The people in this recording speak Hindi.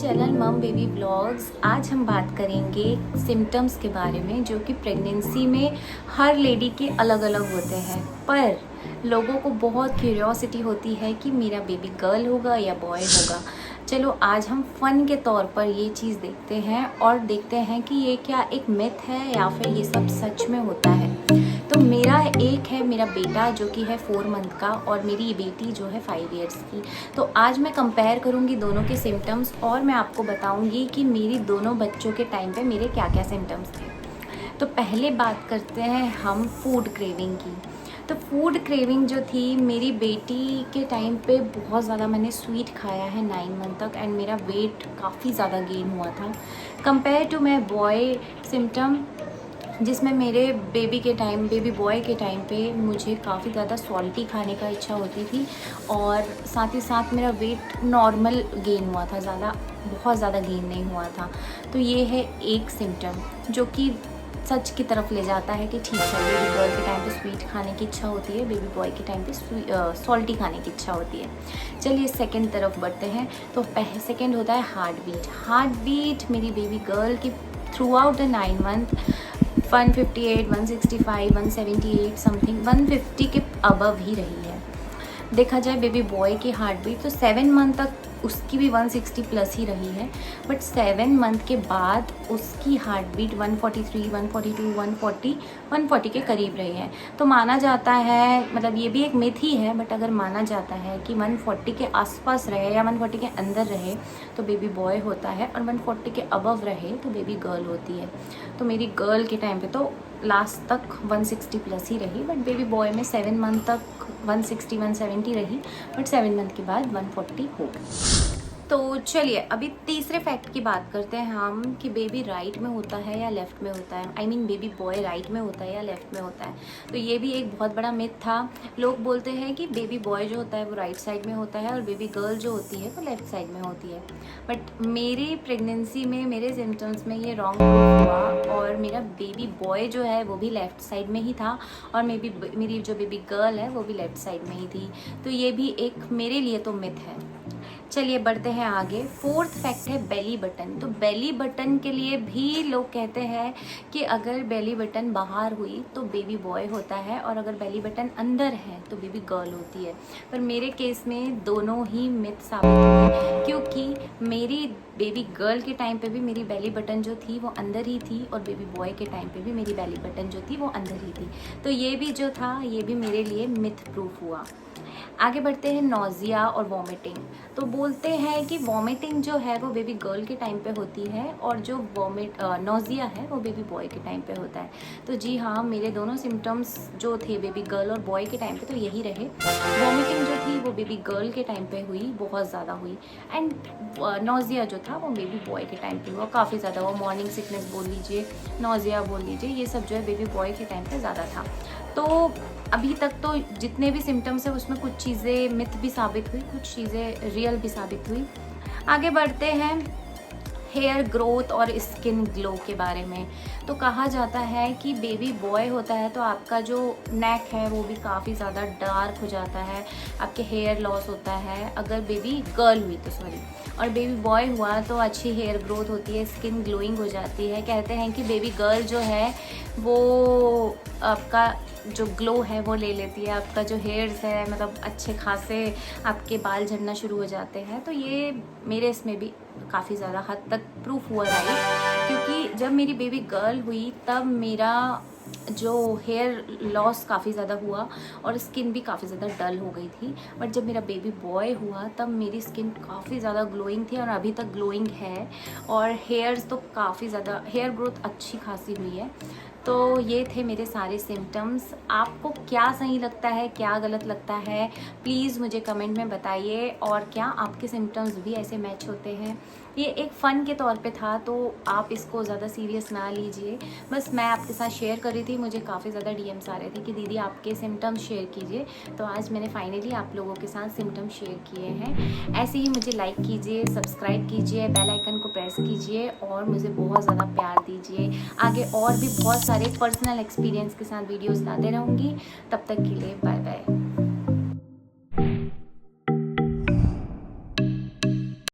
चैनल मम बेबी व्लॉग्स। आज हम बात करेंगे सिम्टम्स के बारे में जो कि प्रेगनेंसी में हर लेडी के अलग अलग होते हैं, पर लोगों को बहुत क्यूरियोसिटी होती है कि मेरा बेबी गर्ल होगा या बॉय होगा। चलो आज हम फन के तौर पर ये चीज़ देखते हैं और देखते हैं कि ये क्या एक मिथ है या फिर ये सब सच में होता है। तो मेरा मेरा बेटा जो कि है 4 मंथ का और मेरी बेटी जो है 5 इयर्स की। तो आज मैं कंपेयर करूंगी दोनों के सिम्टम्स और मैं आपको बताऊंगी कि मेरी दोनों बच्चों के टाइम पे मेरे क्या क्या सिम्टम्स थे। तो पहले बात करते हैं हम फूड क्रेविंग की। तो फूड क्रेविंग जो थी मेरी बेटी के टाइम पे बहुत ज़्यादा मैंने स्वीट खाया है 9 मंथ तक एंड मेरा वेट काफ़ी ज़्यादा गेन हुआ था compare to my boy symptom, जिसमें मेरे बेबी बॉय के टाइम पे मुझे काफ़ी ज़्यादा सॉल्टी खाने का इच्छा होती थी और साथ ही साथ मेरा वेट नॉर्मल गेन हुआ था, बहुत ज़्यादा गेन नहीं हुआ था। तो ये है एक सिम्टम जो कि सच की तरफ ले जाता है कि ठीक है, बेबी गर्ल के टाइम पे स्वीट खाने की इच्छा होती है, बेबी बॉय के टाइम पे सॉल्टी खाने की इच्छा होती है। चलिए सेकंड तरफ बढ़ते हैं। तो सेकंड होता है हार्ट बीट मेरी बेबी गर्ल की through out the 9 month 158, 165, 178 something 150 के अबव ही रही है। देखा जाए बेबी बॉय की हार्ट बीट तो 7 मंथ तक उसकी भी 160 प्लस ही रही है, बट 7 मंथ के बाद उसकी हार्ट बीट 143, 142, 140 के करीब रही है। तो माना जाता है, मतलब ये भी एक मिथ ही है, बट अगर माना जाता है कि 140 के आसपास रहे या 140 के अंदर रहे तो बेबी बॉय होता है और 140 के अबव रहे तो बेबी गर्ल होती है। तो मेरी गर्ल के टाइम पे तो लास्ट तक 160 प्लस ही रही, बट बेबी बॉय में 7 मंथ तक 160, 170 रही, बट 7 मंथ के बाद 140 हो गई। तो चलिए अभी तीसरे फैक्ट की बात करते हैं हम कि बेबी राइट में होता है या लेफ़्ट में होता है। बेबी बॉय राइट में होता है या लेफ़्ट में होता है। तो ये भी एक बहुत बड़ा मिथ था। लोग बोलते हैं कि बेबी बॉय जो होता है वो राइट साइड में होता है और बेबी गर्ल जो होती है वो लेफ़्ट साइड में होती है, बट मेरी प्रेगनेंसी में मेरे सिम्टम्स में ये रॉन्ग प्रूफ हुआ और मेरा बेबी बॉय जो है वो भी लेफ़्ट साइड में ही था और मेरी जो बेबी गर्ल है वो भी लेफ़्ट साइड में ही थी। तो ये भी एक मेरे लिए तो मिथ है। चलिए बढ़ते हैं आगे। फोर्थ फैक्ट है बेली बटन। तो बेली बटन के लिए भी लोग कहते हैं कि अगर बेली बटन बाहर हुई तो बेबी बॉय होता है और अगर बेली बटन अंदर है तो बेबी गर्ल होती है, पर मेरे केस में दोनों ही मिथ साबित हुए क्योंकि मेरी बेबी गर्ल के टाइम पे भी मेरी बेली बटन जो थी वो अंदर ही थी और बेबी बॉय के टाइम पे भी मेरी बेली बटन जो थी वो अंदर ही थी। तो ये भी जो था ये भी मेरे लिए मिथ प्रूफ हुआ। आगे बढ़ते हैं नोज़िया और वॉमिटिंग। तो बोलते हैं कि वॉमिटिंग जो है वो बेबी गर्ल के टाइम पे होती है और जो नोज़िया है वो बेबी बॉय के टाइम पे होता है। तो जी हाँ, मेरे दोनों सिम्टम्स जो थे बेबी गर्ल और बॉय के टाइम पे तो यही रहे। वॉमिटिंग जो थी वो बेबी गर्ल के टाइम पे हुई, बहुत ज़्यादा हुई, एंड नोज़िया जो था वो बेबी बॉय के टाइम पे हुआ, काफ़ी ज़्यादा हुआ। मॉर्निंग सिकनेस बोल लीजिए, नोज़िया बोल लीजिए, ये सब जो है बेबी बॉय के टाइम पे ज़्यादा था। तो अभी तक तो जितने भी सिम्टम्स है उसमें कुछ चीज़ें मिथ भी साबित हुई, कुछ चीज़ें रियल भी साबित हुई। आगे बढ़ते हैं हेयर ग्रोथ और स्किन ग्लो के बारे में। तो कहा जाता है कि बेबी बॉय होता है तो आपका जो नेक है वो भी काफ़ी ज़्यादा डार्क हो जाता है, आपके हेयर लॉस होता है। अगर बेबी गर्ल हुई तो और बेबी बॉय हुआ तो अच्छी हेयर ग्रोथ होती है, स्किन ग्लोइंग हो जाती है। कहते हैं कि बेबी गर्ल जो है वो आपका जो ग्लो है वो ले लेती है, आपका जो हेयर्स है मतलब अच्छे खासे आपके बाल झड़ना शुरू हो जाते हैं। तो ये मेरे इसमें भी काफ़ी ज़्यादा हद तक प्रूफ हुआ है क्योंकि जब मेरी बेबी गर्ल हुई तब मेरा जो हेयर लॉस काफ़ी ज़्यादा हुआ और स्किन भी काफ़ी ज़्यादा डल हो गई थी, बट जब मेरा बेबी बॉय हुआ तब मेरी स्किन काफ़ी ज़्यादा ग्लोइंग थी और अभी तक ग्लोइंग है और हेयर्स तो काफ़ी ज़्यादा, हेयर ग्रोथ अच्छी खासी हुई है। तो ये थे मेरे सारे सिम्टम्स। आपको क्या सही लगता है, क्या गलत लगता है, प्लीज़ मुझे कमेंट में बताइए। और क्या आपके सिम्टम्स भी ऐसे मैच होते हैं? ये एक फ़न के तौर पे था तो आप इसको ज़्यादा सीरियस ना लीजिए, बस मैं आपके साथ शेयर कर रही थी। मुझे काफ़ी ज़्यादा डीएम्स आ रहे थे कि दीदी आपके सिम्टम्स शेयर कीजिए, तो आज मैंने फाइनली आप लोगों के साथ सिम्टम्स शेयर किए हैं। ऐसे ही मुझे लाइक कीजिए, सब्सक्राइब कीजिए, बेल आइकन को प्रेस कीजिए और मुझे बहुत ज़्यादा प्यार दीजिए। आगे और भी बहुत सारे पर्सनल एक्सपीरियंस के साथ वीडियोज़ लाते रहूँगी। तब तक के लिए बाय बाय।